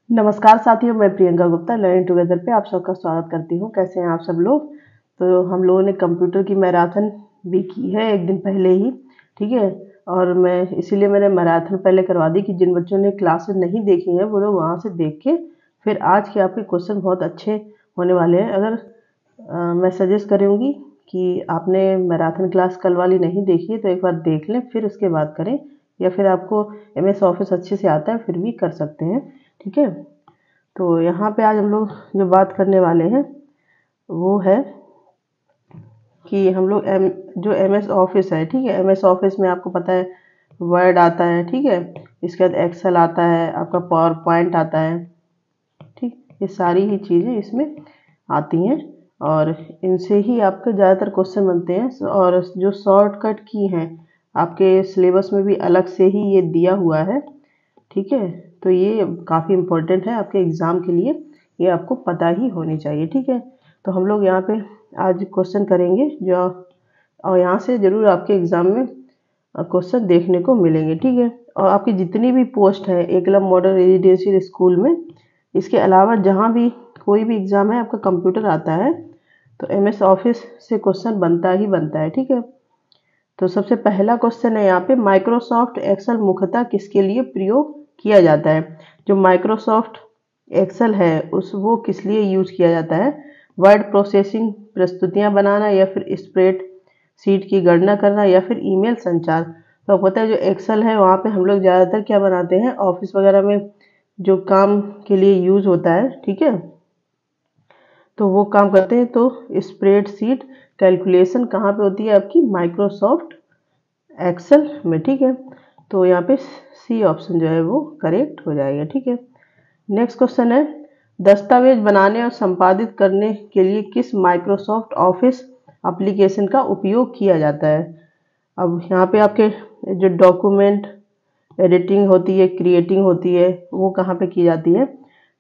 नमस्कार साथियों, मैं प्रियंका गुप्ता लर्निंग टुगेदर पे आप सबका स्वागत करती हूँ। कैसे हैं आप सब लोग। तो हम लोगों ने कंप्यूटर की मैराथन भी की है एक दिन पहले ही, ठीक है। और मैं इसीलिए मैंने मैराथन पहले करवा दी कि जिन बच्चों ने क्लासेस नहीं देखी हैं वो लोग वहाँ से देख के फिर आज के आपके क्वेश्चन बहुत अच्छे होने वाले हैं। अगर मैं सजेस्ट करूँगी कि आपने मैराथन क्लास कल वाली नहीं देखी है तो एक बार देख लें, फिर उसके बाद करें। या फिर आपको MS ऑफिस अच्छे से आता है फिर भी कर सकते हैं, ठीक है। तो यहाँ पे आज हम लोग जो बात करने वाले हैं वो है कि हम लोग जो MS ऑफिस है, ठीक है। MS ऑफिस में आपको पता है वर्ड आता है, ठीक है। इसके बाद एक्सेल आता है, आपका पावर पॉइंट आता है, ठीक। ये सारी ही चीज़ें इसमें आती हैं और इनसे ही आपके ज़्यादातर क्वेश्चन बनते हैं। और जो शॉर्टकट की हैं आपके सिलेबस में भी अलग से ही ये दिया हुआ है, ठीक है। तो ये काफ़ी इम्पोर्टेंट है आपके एग्ज़ाम के लिए, ये आपको पता ही होनी चाहिए, ठीक है। तो हम लोग यहाँ पे आज क्वेश्चन करेंगे जो, और यहाँ से ज़रूर आपके एग्ज़ाम में क्वेश्चन देखने को मिलेंगे, ठीक है। और आपकी जितनी भी पोस्ट है एकलव्य मॉडल रेजिडेंशियल स्कूल में, इसके अलावा जहाँ भी कोई भी एग्ज़ाम है आपका कंप्यूटर आता है तो MS ऑफिस से क्वेश्चन बनता ही बनता है, ठीक है। तो सबसे पहला क्वेश्चन है यहाँ पे, माइक्रोसॉफ्ट एक्सेल मुख्यतः किसके लिए प्रयोग किया जाता है। जो माइक्रोसॉफ्ट एक्सेल है वो किस लिए यूज किया जाता है। वर्ड प्रोसेसिंग, प्रस्तुतियां बनाना, या फिर स्प्रेड शीट की गणना करना, या फिर ईमेल संचार। तो आपको पता है जो एक्सेल है वहाँ पे हम लोग ज़्यादातर क्या बनाते हैं, ऑफिस वगैरह में जो काम के लिए यूज होता है, ठीक है, तो वो काम करते हैं। तो स्प्रेडशीट कैलकुलेशन कहाँ पे होती है आपकी, माइक्रोसॉफ्ट एक्सेल में, ठीक है। तो यहाँ पे C ऑप्शन जो है वो करेक्ट हो जाएगा, ठीक है। नेक्स्ट क्वेश्चन है, दस्तावेज बनाने और संपादित करने के लिए किस माइक्रोसॉफ्ट ऑफिस एप्लीकेशन का उपयोग किया जाता है। अब यहाँ पे आपके जो डॉक्यूमेंट एडिटिंग होती है, क्रिएटिंग होती है, वो कहाँ पे की जाती है।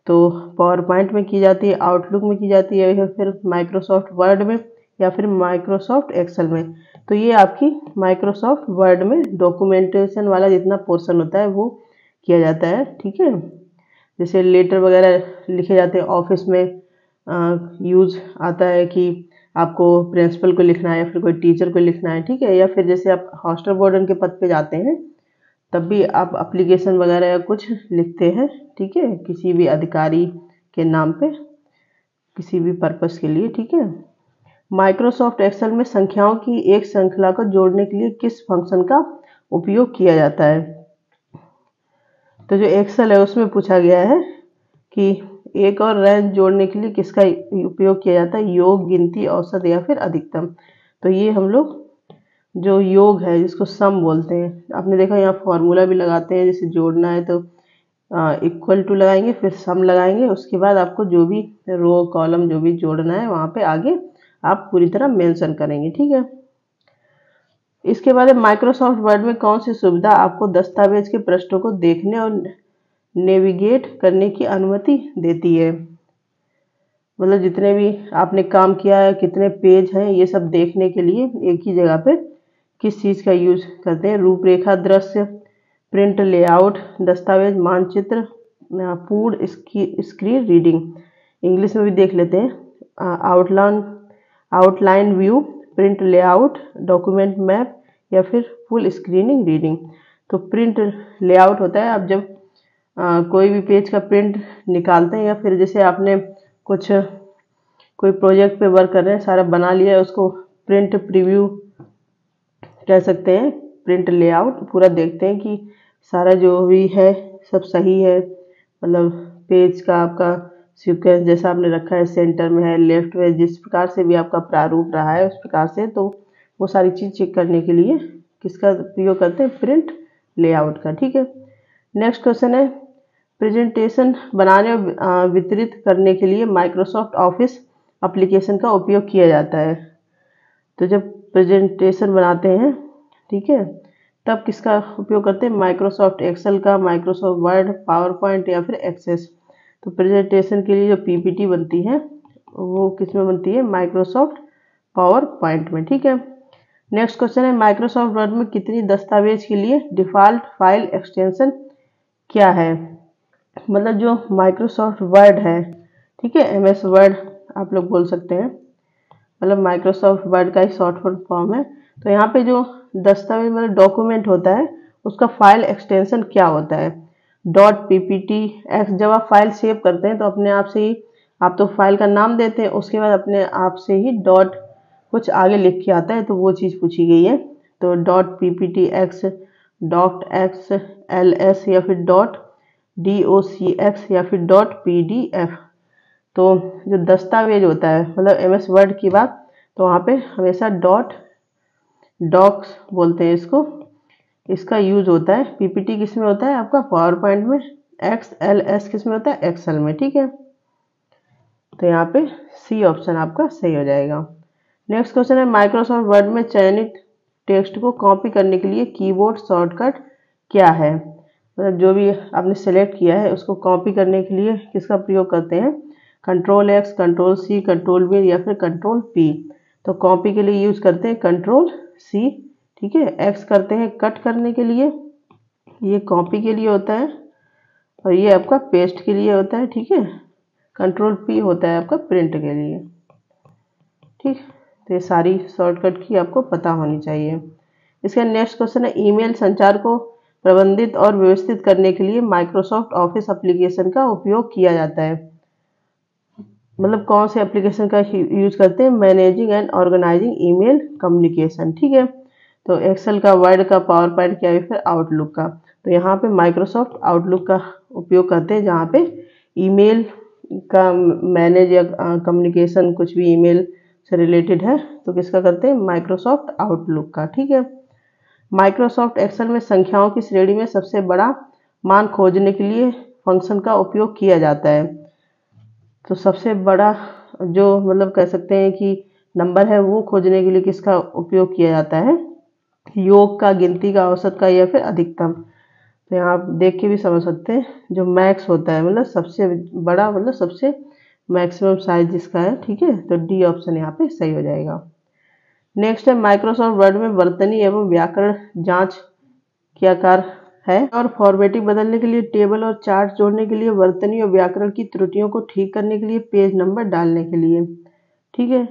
तो पावर पॉइंट में की जाती है, आउटलुक में की जाती है, या फिर माइक्रोसॉफ्ट वर्ड में, या फिर माइक्रोसॉफ्ट एक्सेल में। तो ये आपकी माइक्रोसॉफ्ट वर्ड में डॉक्यूमेंटेशन वाला जितना पोर्शन होता है वो किया जाता है, ठीक है। जैसे लेटर वगैरह लिखे जाते हैं ऑफिस में, यूज आता है कि आपको प्रिंसिपल को लिखना है या फिर कोई टीचर को लिखना है, ठीक है। या फिर जैसे आप हॉस्टल वार्डन के पद पे जाते हैं तब भी आप एप्लीकेशन वगैरह या कुछ लिखते हैं, ठीक है, किसी भी अधिकारी के नाम पे, किसी भी पर्पस के लिए, ठीक है। माइक्रोसॉफ्ट एक्सेल में संख्याओं की एक श्रृंखला को जोड़ने के लिए किस फंक्शन का उपयोग किया जाता है। तो जो एक्सेल है उसमें पूछा गया है कि एक और रेंज जोड़ने के लिए किसका उपयोग किया जाता है, योग, गिनती, औसत, या फिर अधिकतम। तो ये हम लोग जो योग है जिसको सम बोलते हैं, आपने देखा यहाँ फॉर्मूला भी लगाते हैं, जैसे जोड़ना है तो इक्वल टू लगाएंगे, फिर सम लगाएंगे, उसके बाद आपको जो भी रो कॉलम जो भी जोड़ना है वहाँ पे आगे आप पूरी तरह मेंशन करेंगे, ठीक है। इसके बाद माइक्रोसॉफ्ट वर्ड में कौन सी सुविधा आपको दस्तावेज के पृष्ठों को देखने और नेविगेट करने की अनुमति देती है। मतलब जितने भी आपने काम किया है, कितने पेज हैं, ये सब देखने के लिए एक ही जगह पे किस चीज़ का यूज करते हैं। रूपरेखा, दृश्य, प्रिंट लेआउट, दस्तावेज, मानचित्र, पूर्ण स्क्रीन रीडिंग। इंग्लिश में भी देख लेते हैं, outline view, print layout, document map, या फिर फुल स्क्रीनिंग रीडिंग। तो प्रिंट लेआउट होता है आप जब कोई भी पेज का प्रिंट निकालते हैं, या फिर जैसे आपने कुछ कोई प्रोजेक्ट पे वर्क कर रहे हैं, सारा बना लिया है, उसको प्रिंट प्रीव्यू कह सकते हैं। प्रिंट लेआउट पूरा देखते हैं कि सारा जो भी है सब सही है, मतलब पेज का आपका सीक्वेंस जैसा आपने रखा है, सेंटर में है, लेफ्ट में, जिस प्रकार से भी आपका प्रारूप रहा है उस प्रकार से। तो वो सारी चीज़ चेक करने के लिए किसका प्रयोग करते हैं, प्रिंट लेआउट का, ठीक है। नेक्स्ट क्वेश्चन है, प्रेजेंटेशन बनाने और वितरित करने के लिए माइक्रोसॉफ्ट ऑफिस एप्लीकेशन का उपयोग किया जाता है। तो जब प्रेजेंटेशन बनाते हैं, ठीक है, तब किसका उपयोग करते हैं, माइक्रोसॉफ्ट एक्सेल का, माइक्रोसॉफ्ट वर्ड, पावर पॉइंट, या फिर एक्सेस। तो प्रेजेंटेशन के लिए जो PPT बनती है वो किस में बनती है, माइक्रोसॉफ्ट पावर पॉइंट में, ठीक है। नेक्स्ट क्वेश्चन है, माइक्रोसॉफ्ट वर्ड में कितनी दस्तावेज के लिए डिफ़ॉल्ट फाइल एक्सटेंशन क्या है। मतलब जो माइक्रोसॉफ्ट वर्ड है, ठीक है, MS वर्ड आप लोग बोल सकते हैं, मतलब माइक्रोसॉफ्ट वर्ड का ही शॉर्ट फॉर्म है। तो यहाँ पे जो दस्तावेज मतलब डॉक्यूमेंट होता है उसका फाइल एक्सटेंशन क्या होता है, .ppt(x)। जब आप फाइल सेव करते हैं तो अपने आप से ही आप तो फाइल का नाम देते हैं, उसके बाद अपने आप से ही डॉट कुछ आगे लिख के आता है, तो वो चीज़ पूछी गई है। तो .ppt(x), .xls या फिर .docx या फिर .pdf। तो जो दस्तावेज होता है मतलब MS वर्ड की बात, तो वहाँ पे हमेशा .docs बोलते हैं इसको, इसका यूज होता है। PPT किस में होता है आपका पावर पॉइंट में, XLS किस में होता है एक्सेल में, ठीक है। तो यहाँ पे C ऑप्शन आपका सही हो जाएगा। नेक्स्ट क्वेश्चन है माइक्रोसॉफ्ट वर्ड में चयनित टेक्स्ट को कॉपी करने के लिए कीबोर्ड शॉर्टकट क्या है। मतलब जो भी आपने सेलेक्ट किया है उसको कॉपी करने के लिए किसका प्रयोग करते हैं, Ctrl+X, Ctrl+C, Ctrl+V या फिर Ctrl+P। तो कॉपी के लिए यूज करते हैं Ctrl+C, ठीक है। X करते हैं कट करने के लिए, ये कॉपी के लिए होता है, और ये आपका पेस्ट के लिए होता है, ठीक है। Ctrl+P होता है आपका प्रिंट के लिए, ठीक। तो ये सारी शॉर्टकट की आपको पता होनी चाहिए। इसका नेक्स्ट क्वेश्चन है ईमेल संचार को प्रबंधित और व्यवस्थित करने के लिए माइक्रोसॉफ्ट ऑफिस एप्लीकेशन का उपयोग किया जाता है। मतलब कौन से एप्लीकेशन का यूज करते हैं, managing and organising email communication, ठीक है। तो एक्सेल का, वर्ड का, पावर पॉइंट का या फिर आउटलुक का। तो यहाँ पे माइक्रोसॉफ्ट आउटलुक का उपयोग करते हैं, जहाँ पे ईमेल का मैनेज या कम्युनिकेशन कुछ भी ईमेल से रिलेटेड है तो किसका करते हैं, माइक्रोसॉफ्ट आउटलुक का, ठीक है। माइक्रोसॉफ्ट एक्सेल में संख्याओं की श्रेणी में सबसे बड़ा मान खोजने के लिए फंक्शन का उपयोग किया जाता है। तो सबसे बड़ा जो मतलब कह सकते हैं कि नंबर है वो खोजने के लिए किसका उपयोग किया जाता है, योग का, गिनती का, औसत का या फिर अधिकतम। तो यहाँ आप देख के भी समझ सकते हैं, जो मैक्स होता है मतलब सबसे बड़ा, मतलब सबसे मैक्सिमम साइज जिसका है, ठीक है। तो D ऑप्शन यहाँ पे सही हो जाएगा। नेक्स्ट है माइक्रोसॉफ्ट वर्ड में वर्तनी एवं व्याकरण जांच क्या कार्य है, और फॉर्मेटिंग बदलने के लिए, टेबल और चार्ट जोड़ने के लिए, वर्तनी और व्याकरण की त्रुटियों को ठीक करने के लिए, पेज नंबर डालने के लिए, ठीक है।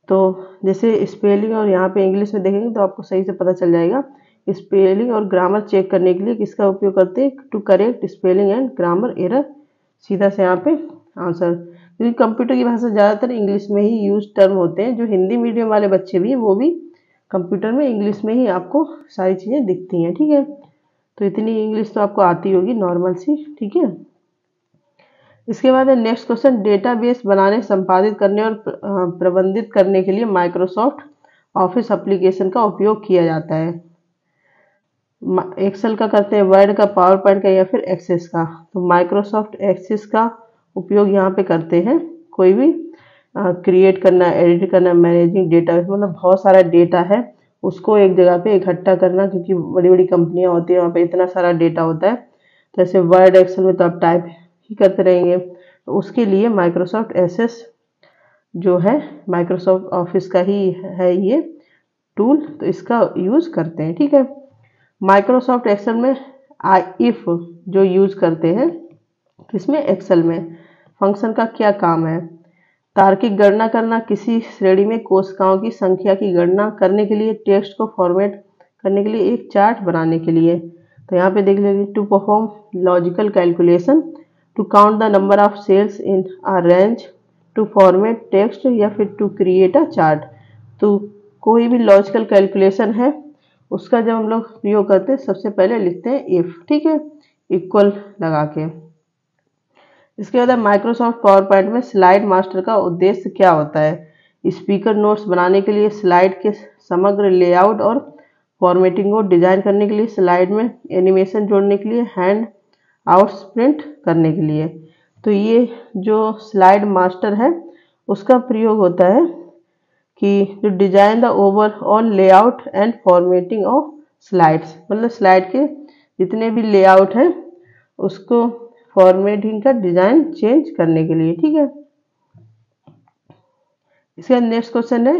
तो जैसे स्पेलिंग और यहाँ पे इंग्लिश में देखेंगे तो आपको सही से पता चल जाएगा। स्पेलिंग और ग्रामर चेक करने के लिए किसका उपयोग करते हैं, to correct spelling and grammar error. सीधा से यहाँ पे आंसर, क्योंकि कंप्यूटर की भाषा ज़्यादातर इंग्लिश में ही यूज टर्म होते हैं। जो हिंदी मीडियम वाले बच्चे भी वो भी कंप्यूटर में इंग्लिश में ही आपको सारी चीज़ें दिखती हैं, ठीक है। तो इतनी इंग्लिश तो आपको आती होगी नॉर्मल सी, ठीक है। इसके बाद है नेक्स्ट क्वेश्चन, डेटाबेस बनाने, संपादित करने और प्रबंधित करने के लिए माइक्रोसॉफ्ट ऑफिस एप्लीकेशन का उपयोग किया जाता है। एक्सेल का करते हैं, वर्ड का, पावर पॉइंट का या फिर एक्सेस का। तो माइक्रोसॉफ्ट एक्सेस का उपयोग यहाँ पे करते हैं, कोई भी क्रिएट करना, एडिट करना, मैनेजिंग डेटा, मतलब बहुत सारा डेटा है उसको एक जगह पे इकट्ठा करना, क्योंकि बड़ी बड़ी कंपनियां होती हैं वहाँ पे इतना सारा डेटा होता है। तो ऐसे वर्ड, एक्सेल में तो आप टाइप ही करते रहेंगे, तो उसके लिए माइक्रोसॉफ्ट एक्सेस जो है माइक्रोसॉफ्ट ऑफिस का ही है ये टूल, तो इसका यूज करते हैं, ठीक है। माइक्रोसॉफ्ट एक्सेल में इफ जो यूज करते हैं किसमें, एक्सेल में, फंक्शन का क्या काम है, तार्किक गणना करना, किसी श्रेणी में कोशिकाओं की संख्या की गणना करने के लिए, टेक्स्ट को फॉर्मेट करने के लिए, एक चार्ट बनाने के लिए। तो यहाँ पे देख लीजिए, to perform logical calculation, to count the number of cells in a range, to format text या फिर टू क्रिएट अ चार्ट। तो कोई भी लॉजिकल कैलकुलेशन है उसका जब हम लोग प्रयोग करते हैं सबसे पहले लिखते हैं इफ, ठीक है, इक्वल लगा के। इसके बाद माइक्रोसॉफ्ट पावर पॉइंट में स्लाइड मास्टर का उद्देश्य क्या होता है, स्पीकर नोट्स बनाने के लिए, स्लाइड के समग्र लेआउट और फॉर्मेटिंग को डिजाइन करने के लिए, स्लाइड में एनिमेशन जोड़ने के लिए, हैंड आउट्स प्रिंट करने के लिए। तो ये जो स्लाइड मास्टर है उसका प्रयोग होता है कि जो design the overall layout and formatting of slides, मतलब स्लाइड के जितने भी लेआउट है उसको फॉर्मेटिंग का डिजाइन चेंज करने के लिए, ठीक है। इसका नेक्स्ट क्वेश्चन है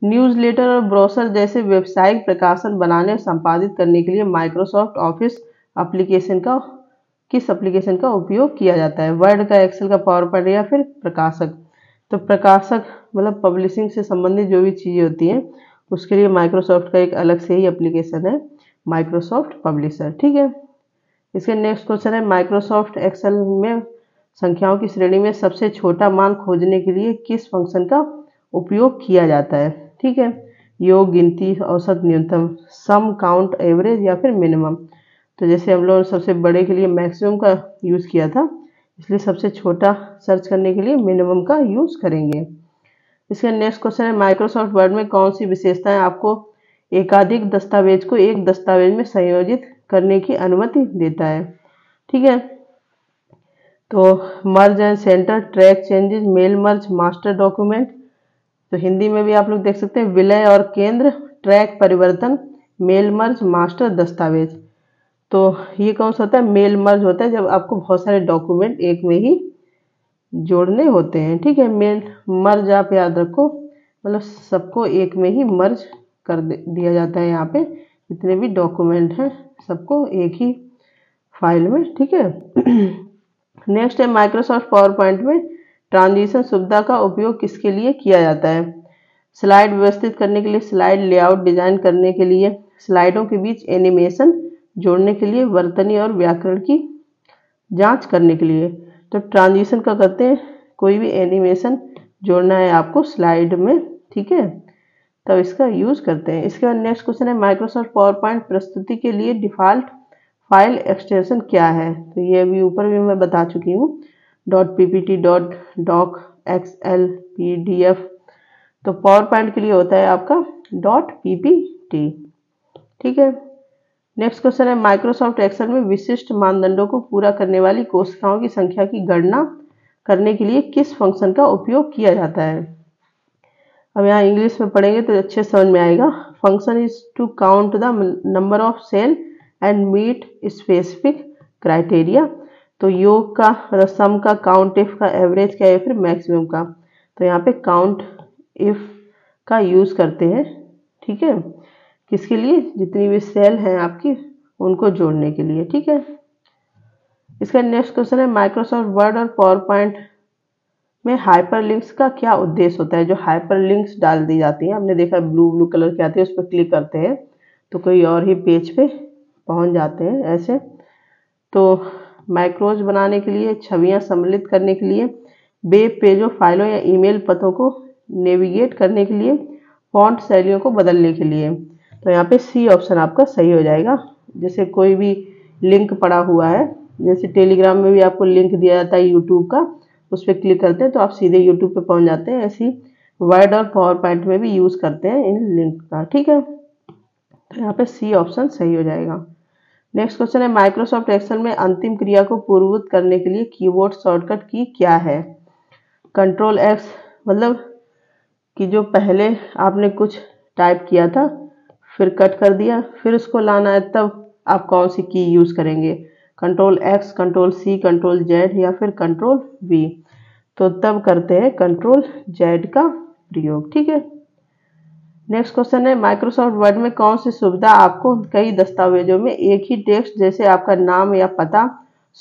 न्यूज़लेटर और ब्रोशर जैसे व्यावसायिक प्रकाशन बनाने और संपादित करने के लिए माइक्रोसॉफ्ट ऑफिस एप्लीकेशन का किस एप्लीकेशन का उपयोग किया जाता है? वर्ड का, एक्सेल का, पावर पॉइंट या फिर प्रकाशक? तो प्रकाशक मतलब पब्लिशिंग से संबंधित जो भी चीज़ें होती हैं उसके लिए माइक्रोसॉफ्ट का एक अलग से ही एप्लीकेशन है, माइक्रोसॉफ्ट पब्लिशर। ठीक है। इसके नेक्स्ट क्वेश्चन है, माइक्रोसॉफ्ट एक्सेल में संख्याओं की श्रेणी में सबसे छोटा मान खोजने के लिए किस फंक्शन का उपयोग किया जाता है? ठीक है। योग, गिनती, औसत, न्यूनतम, सम, काउंट, एवरेज या फिर मिनिमम? तो जैसे हम लोग सबसे बड़े के लिए मैक्सिमम का यूज़ किया था, इसलिए सबसे छोटा सर्च करने के लिए मिनिमम का यूज़ करेंगे। इसका नेक्स्ट क्वेश्चन है, माइक्रोसॉफ्ट वर्ड में कौन सी विशेषताएं आपको एकाधिक दस्तावेज को एक दस्तावेज में संयोजित करने की अनुमति देता है? ठीक है। तो merge and centre, track changes, mail merge, master document. तो हिंदी में भी आप लोग देख सकते हैं, विलय और केंद्र, ट्रैक परिवर्तन, मेल मर्ज, मास्टर दस्तावेज। तो ये कौन सा होता है? मेल मर्ज होता है, जब आपको बहुत सारे डॉक्यूमेंट एक में ही जोड़ने होते हैं। ठीक है। मेल मर्ज आप याद रखो, मतलब सबको एक में ही मर्ज कर दिया जाता है। यहाँ पे जितने भी डॉक्यूमेंट हैं सबको एक ही फाइल में। ठीक है। नेक्स्ट है, माइक्रोसॉफ्ट पावर पॉइंट में ट्रांजिशन सुविधा का उपयोग किसके लिए किया जाता है? स्लाइड व्यवस्थित करने के लिए, स्लाइड लेआउट डिजाइन करने के लिए, स्लाइडों के बीच एनिमेशन जोड़ने के लिए, वर्तनी और व्याकरण की जांच करने के लिए। तो ट्रांजिशन का करते हैं, कोई भी एनिमेशन जोड़ना है आपको स्लाइड में, ठीक है, तब इसका यूज करते हैं। इसके बाद नेक्स्ट क्वेश्चन है, माइक्रोसॉफ्ट पावर पॉइंट प्रस्तुति के लिए डिफॉल्ट फाइल एक्सटेंशन क्या है? तो ये अभी ऊपर भी मैं बता चुकी हूँ, .ppt, .doc, XL, PDF। तो पावर पॉइंट के लिए होता है आपका .ppt। ठीक है। नेक्स्ट क्वेश्चन है, माइक्रोसॉफ्ट एक्सेल में विशिष्ट मानदंडों को पूरा करने वाली कोशिकाओं की संख्या की गणना करने के लिए किस फंक्शन का उपयोग किया जाता है? अब यहाँ इंग्लिश में पढ़ेंगे तो अच्छे समझ में आएगा। Function is to count the number of cell and meet specific criteria. तो योग का, सम का, काउंट इफ का, एवरेज का या फिर मैक्सिमम का? तो यहाँ पे काउंट इफ का यूज करते हैं। ठीक है। किसके लिए? जितनी भी सेल हैं आपकी उनको जोड़ने के लिए। ठीक है। इसका नेक्स्ट क्वेश्चन है, माइक्रोसॉफ्ट वर्ड और पावर पॉइंट में हाइपरलिंक्स का क्या उद्देश्य होता है? जो हाइपरलिंक्स डाल दी जाती हैं, आपने देखा ब्लू ब्लू कलर की आती है, उस पर क्लिक करते हैं तो कोई और ही पेज पे पहुंच जाते हैं ऐसे। तो मैक्रोज बनाने के लिए, छवियां सम्मिलित करने के लिए, वेब पेजों, फाइलों या ईमेल पतों को नेविगेट करने के लिए, फॉन्ट शैलियों को बदलने के लिए। तो यहाँ पे सी ऑप्शन आपका सही हो जाएगा। जैसे कोई भी लिंक पड़ा हुआ है, जैसे टेलीग्राम में भी आपको लिंक दिया जाता है यूट्यूब का, उस पर क्लिक करते हैं तो आप सीधे यूट्यूब पे पहुंच जाते हैं। ऐसी वर्ड और पावर पॉइंट में भी यूज करते हैं इन लिंक का। ठीक है। तो यहाँ पे सी ऑप्शन सही हो जाएगा। नेक्स्ट क्वेश्चन है, माइक्रोसॉफ्ट एक्सेल में अंतिम क्रिया को पूर्ववत करने के लिए कीबोर्ड शॉर्टकट की क्या है? कंट्रोल एक्स, मतलब कि जो पहले आपने कुछ टाइप किया था फिर कट कर दिया, फिर उसको लाना है, तब आप कौन सी की यूज करेंगे? Control X, control C, control Z या फिर कंट्रोल वी? तो तब करते हैं कंट्रोल जेड का प्रयोग। ठीक है। नेक्स्ट क्वेश्चन है, माइक्रोसॉफ्ट वर्ड में कौन सी सुविधा आपको कई दस्तावेजों में एक ही टेक्स्ट जैसे आपका नाम या पता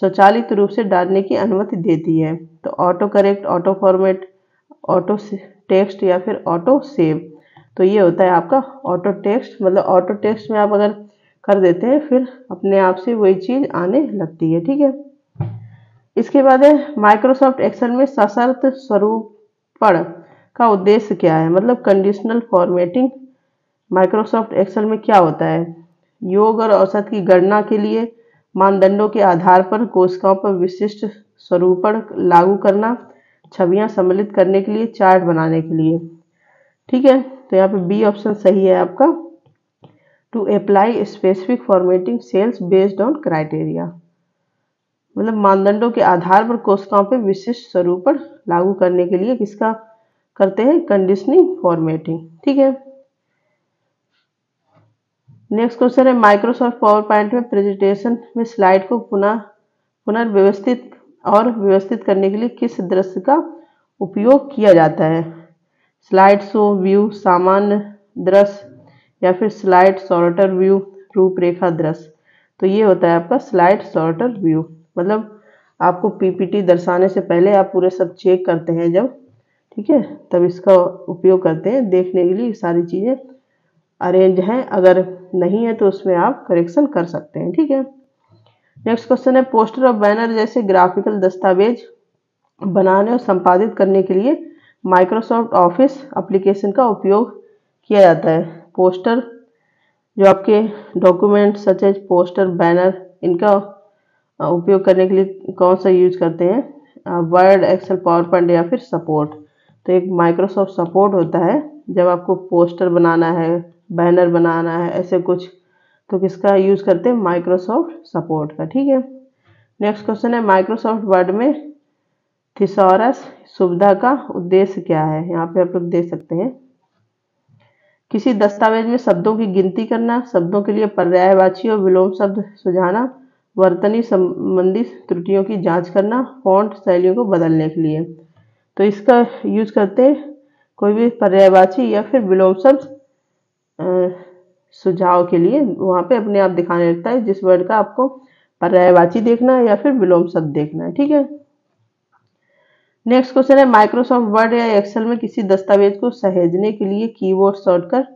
स्वचालित रूप से डालने की अनुमति देती है? तो auto correct, auto format, auto text या फिर ऑटो सेव? तो ये होता है आपका ऑटो टेक्स्ट, मतलब ऑटो टेक्स्ट में आप अगर कर देते हैं फिर अपने आप से वही चीज आने लगती है। ठीक है। इसके बाद है, माइक्रोसॉफ्ट एक्सेल में सशर्त स्वरूपण का उद्देश्य क्या है? मतलब कंडीशनल फॉर्मेटिंग माइक्रोसॉफ्ट एक्सेल में क्या होता है? योग और औसत की गणना के लिए, मानदंडों के आधार पर कोशिकाओं पर विशिष्ट स्वरूपण लागू करना, छवियां सम्मिलित करने के लिए, चार्ट बनाने के लिए। ठीक है। तो यहाँ पे बी ऑप्शन सही है आपका, to apply specific formatting cells based on criteria. मतलब मानदंडों के आधार पर कोशिकाओं पर विशिष्ट स्वरूपण लागू करने के लिए किसका करते हैं? Conditioning formatting. ठीक है। नेक्स्ट क्वेश्चन है, माइक्रोसॉफ्ट पावर पॉइंट में प्रेजेंटेशन में स्लाइड को पुनर्व्यवस्थित और व्यवस्थित करने के लिए किस दृश्य का उपयोग किया जाता है? स्लाइड शो व्यू, सामान्य दृश्य या फिर स्लाइड सॉर्टर व्यू, रूपरेखा दृश्य? तो ये होता है आपका स्लाइड सॉर्टर व्यू, मतलब आपको पीपीटी दर्शाने से पहले आप पूरे सब चेक करते हैं जब, ठीक है, तब इसका उपयोग करते हैं देखने के लिए सारी चीज़ें अरेंज हैं, अगर नहीं है तो उसमें आप करेक्शन कर सकते हैं, ठीक है। नेक्स्ट क्वेश्चन है पोस्टर और बैनर जैसे ग्राफिकल दस्तावेज बनाने और संपादित करने के लिए माइक्रोसॉफ्ट ऑफिस एप्लीकेशन का उपयोग किया जाता है। पोस्टर जो आपके document such as poster banner, इनका उपयोग करने के लिए कौन सा यूज करते हैं, वर्ड, एक्सेल, पावर पॉइंट या फिर सपोर्ट। तो एक माइक्रोसॉफ्ट सपोर्ट होता है जब आपको पोस्टर बनाना है, बैनर बनाना है, ऐसे कुछ, तो किसका यूज करते हैं, माइक्रोसॉफ्ट सपोर्ट का, ठीक है। नेक्स्ट क्वेश्चन है माइक्रोसॉफ्ट वर्ड में थिसॉरस सुविधा का उद्देश्य क्या है। यहाँ पे आप लोग देख सकते हैं, किसी दस्तावेज में शब्दों की गिनती करना, शब्दों के लिए पर्यायवाची और विलोम शब्द सुझाना, वर्तनी संबंधी त्रुटियों की जांच करना, फॉन्ट शैलियों को बदलने के लिए। तो इसका यूज करते हैं कोई भी पर्यायवाची या फिर विलोम शब्द सुझाव के लिए, वहाँ पे अपने आप दिखाने लगता है जिस वर्ड का आपको पर्यायवाची देखना है या फिर विलोम शब्द देखना है, ठीक है। नेक्स्ट क्वेश्चन है माइक्रोसॉफ्ट वर्ड या एक्सेल में किसी दस्तावेज को सहेजने के लिए कीबोर्ड शॉर्टकट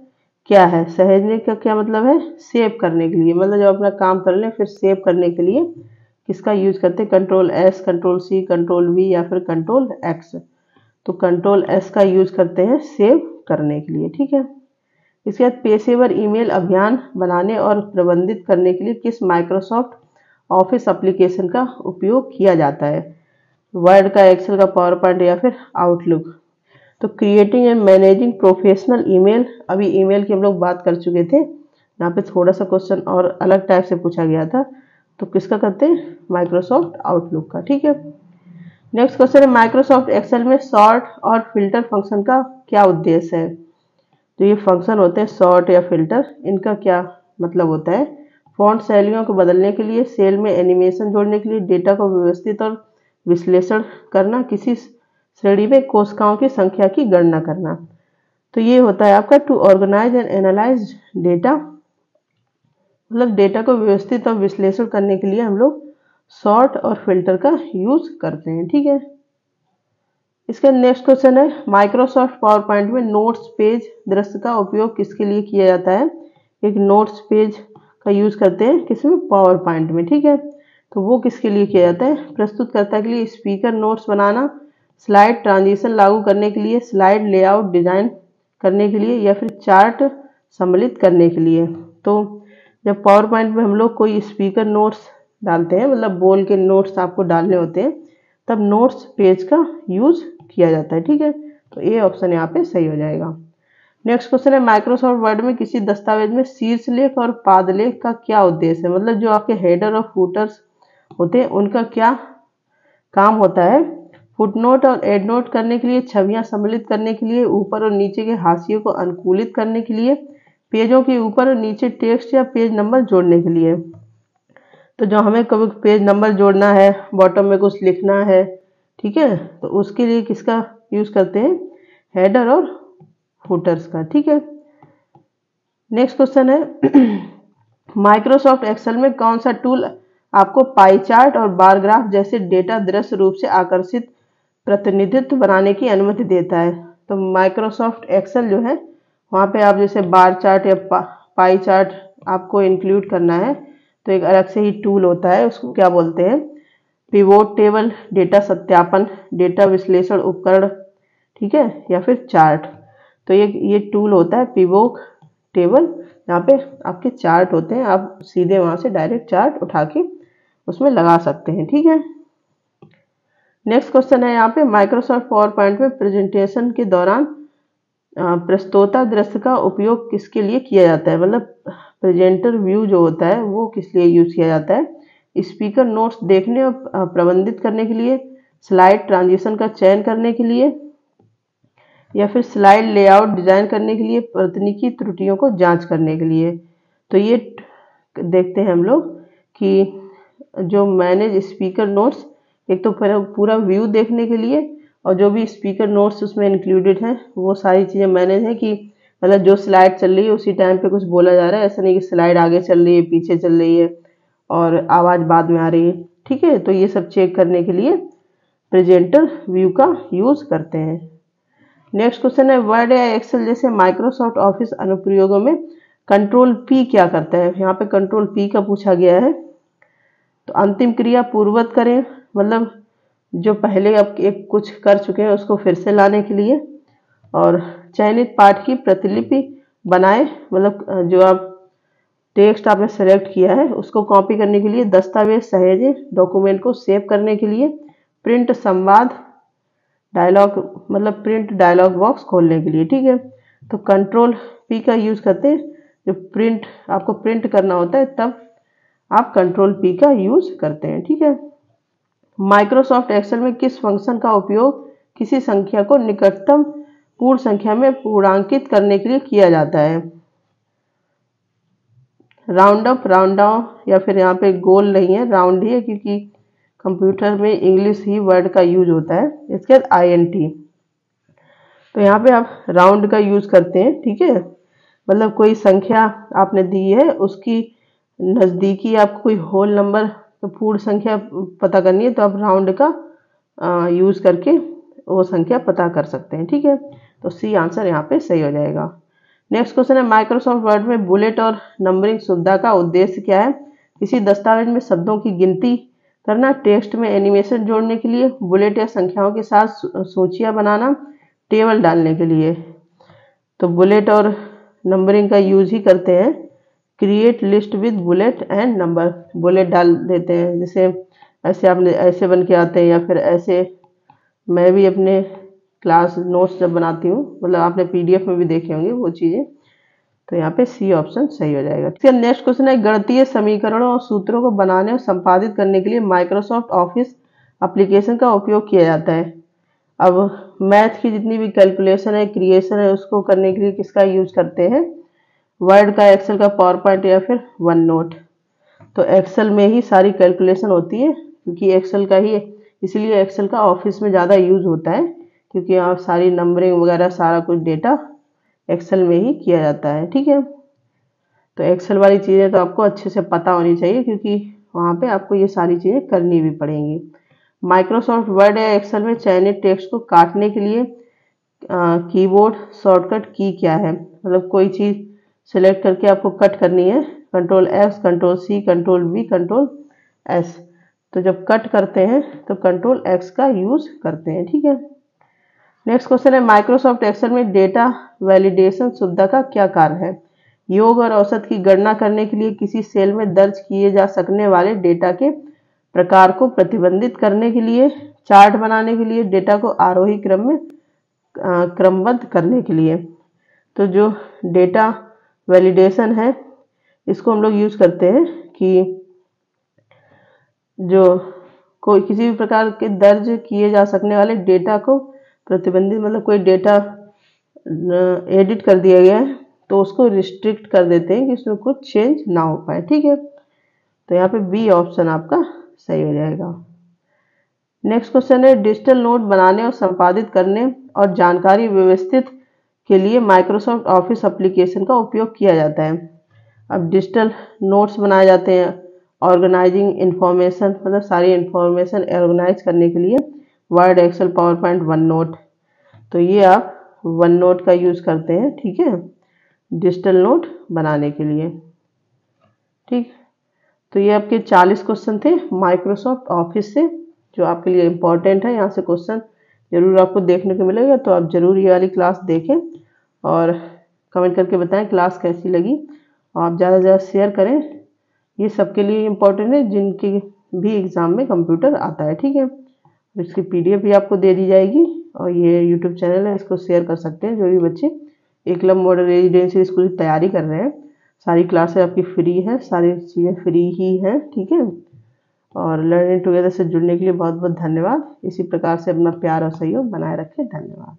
क्या है। सहेजने का क्या मतलब है, सेव करने के लिए, मतलब जब अपना काम कर लें फिर सेव करने के लिए किसका यूज करते हैं, control S, control C, control V या फिर कंट्रोल एक्स। तो कंट्रोल एस का यूज करते हैं सेव करने के लिए, ठीक है। इसके बाद पेशेवर ईमेल अभियान बनाने और प्रबंधित करने के लिए किस माइक्रोसॉफ्ट ऑफिस एप्लीकेशन का उपयोग किया जाता है, वर्ड का, एक्सेल का, पावर पॉइंट या फिर आउटलुक। तो creating and managing professional email, अभी ईमेल की हम लोग बात कर चुके थे, यहाँ पे थोड़ा सा क्वेश्चन और अलग टाइप से पूछा गया था, तो किसका करते हैं, माइक्रोसॉफ्ट आउटलुक का, ठीक है। नेक्स्ट क्वेश्चन है माइक्रोसॉफ्ट एक्सेल में सॉर्ट और फिल्टर फंक्शन का क्या उद्देश्य है। तो ये फंक्शन होते हैं सॉर्ट या फिल्टर, इनका क्या मतलब होता है, फॉन्ट शैलियों को बदलने के लिए, सेल में एनिमेशन जोड़ने के लिए, डेटा को व्यवस्थित और विश्लेषण करना, किसी श्रेणी में कोशिकाओं की संख्या की गणना करना। तो ये होता है आपका to organise and analyse data, मतलब डेटा को व्यवस्थित और विश्लेषण करने के लिए हम लोग सॉर्ट और फिल्टर का यूज करते हैं, ठीक है। इसका नेक्स्ट क्वेश्चन है माइक्रोसॉफ्ट पावर पॉइंट में नोट्स पेज दृश्य का उपयोग किसके लिए किया जाता है। एक नोट्स पेज का यूज करते हैं किसमें, पावर पॉइंट में, ठीक है। तो वो किसके लिए किया जाता है, प्रस्तुतकर्ता के लिए, स्पीकर नोट्स बनाना, स्लाइड ट्रांजिशन लागू करने के लिए, स्लाइड लेआउट डिजाइन करने के लिए या फिर चार्ट सम्मिलित करने के लिए। तो जब पावर पॉइंट में हम लोग कोई स्पीकर नोट्स डालते हैं, मतलब बोल के नोट्स आपको डालने होते हैं, तब नोट्स पेज का यूज किया जाता है, ठीक है। तो ये ऑप्शन यहाँ पे सही हो जाएगा। नेक्स्ट क्वेश्चन है माइक्रोसॉफ्ट वर्ड में किसी दस्तावेज में शीर्षलेख और पादलेख का क्या उद्देश्य है, मतलब जो आपके हेडर और फुटर्स होते हैं उनका क्या काम होता है। फुटनोट और एंडनोट करने के लिए, छवियां सम्मिलित करने के लिए, ऊपर और नीचे के हाशिए को अनुकूलित करने के लिए, पेजों के ऊपर और नीचे टेक्स्ट या पेज नंबर जोड़ने के लिए। तो जो हमें कभी पेज नंबर जोड़ना है, बॉटम में कुछ लिखना है, ठीक है, तो उसके लिए किसका यूज करते हैं, हेडर और फुटर्स का, ठीक है। नेक्स्ट क्वेश्चन है माइक्रोसॉफ्ट एक्सेल में कौन सा टूल आपको पाई चार्ट और बार ग्राफ जैसे डेटा दृश्य रूप से आकर्षित प्रतिनिधित्व बनाने की अनुमति देता है। तो माइक्रोसॉफ्ट एक्सेल जो है वहाँ पे आप जैसे बार चार्ट या पाई चार्ट आपको इंक्लूड करना है, तो एक अलग से ही टूल होता है, उसको क्या बोलते हैं, पिवोट टेबल, डेटा सत्यापन, डेटा विश्लेषण उपकरण, ठीक है, या फिर चार्ट। तो ये टूल होता है पिवोट टेबल, यहाँ पे आपके चार्ट होते हैं, आप सीधे वहाँ से डायरेक्ट चार्ट उठा के उसमें लगा सकते हैं, ठीक है। नेक्स्ट क्वेश्चन है यहाँ पे माइक्रोसॉफ्ट पावर पॉइंट में प्रेजेंटेशन के दौरान प्रस्तोता दृश्य का उपयोग किसके लिए किया जाता है, मतलब प्रेजेंटर व्यू जो होता है वो किस लिए यूज किया जाता है। स्पीकर नोट्स देखने और प्रबंधित करने के लिए, स्लाइड ट्रांजिशन का चयन करने के लिए या फिर स्लाइड लेआउट डिजाइन करने के लिए, तकनीकी त्रुटियों को जांच करने के लिए। तो ये देखते हैं हम लोग कि जो मैनेज स्पीकर नोट्स, एक तो पूरा व्यू देखने के लिए, और जो भी स्पीकर नोट्स उसमें इंक्लूडेड हैं वो सारी चीज़ें मैनेज है कि मतलब जो स्लाइड चल रही है उसी टाइम पे कुछ बोला जा रहा है, ऐसा नहीं कि स्लाइड आगे चल रही है, पीछे चल रही है और आवाज़ बाद में आ रही है, ठीक है। तो ये सब चेक करने के लिए प्रेजेंटर व्यू का यूज़ करते हैं। नेक्स्ट क्वेश्चन है वर्ड या एक्सेल जैसे माइक्रोसॉफ्ट ऑफिस अनुप्रयोगों में कंट्रोल पी क्या करता है। यहाँ पे कंट्रोल पी का पूछा गया है। तो अंतिम क्रिया पूर्ववत करें, मतलब जो पहले आप एक कुछ कर चुके हैं उसको फिर से लाने के लिए। और चयनित पाठ की प्रतिलिपि बनाए, मतलब जो आप टेक्स्ट आपने सेलेक्ट किया है उसको कॉपी करने के लिए। दस्तावेज सहेजे, डॉक्यूमेंट को सेव करने के लिए। प्रिंट संवाद डायलॉग, मतलब प्रिंट डायलॉग बॉक्स खोलने के लिए। ठीक है। तो कंट्रोल पी का यूज़ करते हैं, जो प्रिंट आपको प्रिंट करना होता है तब आप कंट्रोल पी का यूज़ करते हैं। ठीक है। माइक्रोसॉफ्ट एक्सेल में किस फंक्शन का उपयोग किसी संख्या को निकटतम पूर्ण संख्या में पूर्णांकित करने के लिए किया जाता है। राउंड अप, राउंड डाउन, या फिर यहाँ पे गोल नहीं है, राउंड ही है, क्योंकि कंप्यूटर में इंग्लिश ही वर्ड का यूज होता है। इसके बाद INT, तो यहाँ पे आप राउंड का यूज करते हैं। ठीक है। मतलब कोई संख्या आपने दी है, उसकी नज़दीकी आपको कोई होल नंबर, तो पूर्ण संख्या पता करनी है तो आप राउंड का यूज करके वो संख्या पता कर सकते हैं। ठीक है। तो सी आंसर यहाँ पे सही हो जाएगा। नेक्स्ट क्वेश्चन है माइक्रोसॉफ्ट वर्ड में बुलेट और नंबरिंग सुविधा का उद्देश्य क्या है। किसी दस्तावेज में शब्दों की गिनती करना, टेक्स्ट में एनिमेशन जोड़ने के लिए, बुलेट या संख्याओं के साथ सूचियां बनाना, टेबल डालने के लिए। तो बुलेट और नंबरिंग का यूज ही करते हैं। Create list with bullet and number, bullet डाल देते हैं, जैसे ऐसे आपने ऐसे बन के आते हैं, या फिर ऐसे। मैं भी अपने क्लास नोट्स जब बनाती हूँ, मतलब आपने PDF में भी देखे होंगे वो चीज़ें। तो यहाँ पे सी ऑप्शन सही हो जाएगा। इसका नेक्स्ट क्वेश्चन है गणितीय समीकरणों और सूत्रों को बनाने और संपादित करने के लिए माइक्रोसॉफ्ट ऑफिस एप्लीकेशन का उपयोग किया जाता है। अब मैथ की जितनी भी कैलकुलेशन है, क्रिएशन है, उसको करने के लिए किसका यूज करते हैं। वर्ड का, एक्सेल का, पावर पॉइंट या फिर वन नोट। तो एक्सेल में ही सारी कैलकुलेशन होती है, क्योंकि एक्सेल का ही, इसलिए एक्सेल का ऑफिस में ज़्यादा यूज होता है, क्योंकि यहाँ सारी नंबरिंग वगैरह सारा कुछ डेटा एक्सेल में ही किया जाता है। ठीक है। तो एक्सेल वाली चीज़ें तो आपको अच्छे से पता होनी चाहिए, क्योंकि वहाँ पे आपको ये सारी चीज़ें करनी भी पड़ेंगी। माइक्रोसॉफ्ट वर्ड या एक्सेल में चयनित टेक्स्ट को काटने के लिए कीबोर्ड शॉर्टकट की क्या है। मतलब कोई चीज़ सेलेक्ट करके आपको कट करनी है, Ctrl+X, Ctrl+C, Ctrl+V, Ctrl+S। तो जब कट करते हैं तो Ctrl+X का यूज करते हैं। ठीक है। नेक्स्ट क्वेश्चन है माइक्रोसॉफ्ट एक्सेल में डेटा वैलिडेशन सुविधा का क्या कार्य है। योग और औसत की गणना करने के लिए किसी सेल में दर्ज किए जा सकने वाले डेटा के प्रकार को प्रतिबंधित करने के लिए, चार्ट बनाने के लिए, डेटा को आरोही क्रम में क्रमबद्ध करने के लिए। तो जो डेटा वैलिडेशन है इसको हम लोग यूज करते हैं कि जो कोई किसी भी प्रकार के दर्ज किए जा सकने वाले डेटा को प्रतिबंधित, मतलब कोई डेटा एडिट कर दिया गया है तो उसको रिस्ट्रिक्ट कर देते हैं कि उसमें कुछ चेंज ना हो पाए। ठीक है। तो यहाँ पे बी ऑप्शन आपका सही हो जाएगा। नेक्स्ट क्वेश्चन है डिजिटल नोट बनाने और संपादित करने और जानकारी व्यवस्थित के लिए माइक्रोसॉफ्ट ऑफिस एप्लीकेशन का उपयोग किया जाता है। अब डिजिटल नोट्स बनाए जाते हैं ऑर्गेनाइजिंग इंफॉर्मेशन, मतलब सारी इंफॉर्मेशन ऑर्गेनाइज करने के लिए, Word, Excel, PowerPoint, OneNote. तो ये आप वन नोट का यूज करते हैं। ठीक है। डिजिटल नोट बनाने के लिए। ठीक। तो ये आपके 40 क्वेश्चन थे माइक्रोसॉफ्ट ऑफिस से, जो आपके लिए इम्पोर्टेंट है। यहाँ से क्वेश्चन जरूर आपको देखने को मिलेगा, तो आप जरूर ये वाली क्लास देखें और कमेंट करके बताएं क्लास कैसी लगी। और आप ज़्यादा से ज़्यादा शेयर करें, ये सबके लिए इम्पोर्टेंट है जिनके भी एग्ज़ाम में कंप्यूटर आता है। ठीक है। इसकी PDF भी आपको दे दी जाएगी, और ये YouTube चैनल है, इसको शेयर कर सकते हैं जो भी बच्चे एकलव्य मॉडल रेजिडेंशियल स्कूल की तैयारी कर रहे हैं। सारी क्लासेस आपकी फ्री है, सारी चीज़ें फ्री ही हैं। ठीक है। और लर्निंग टुगेदर से जुड़ने के लिए बहुत बहुत धन्यवाद। इसी प्रकार से अपना प्यार और सहयोग बनाए रखें। धन्यवाद।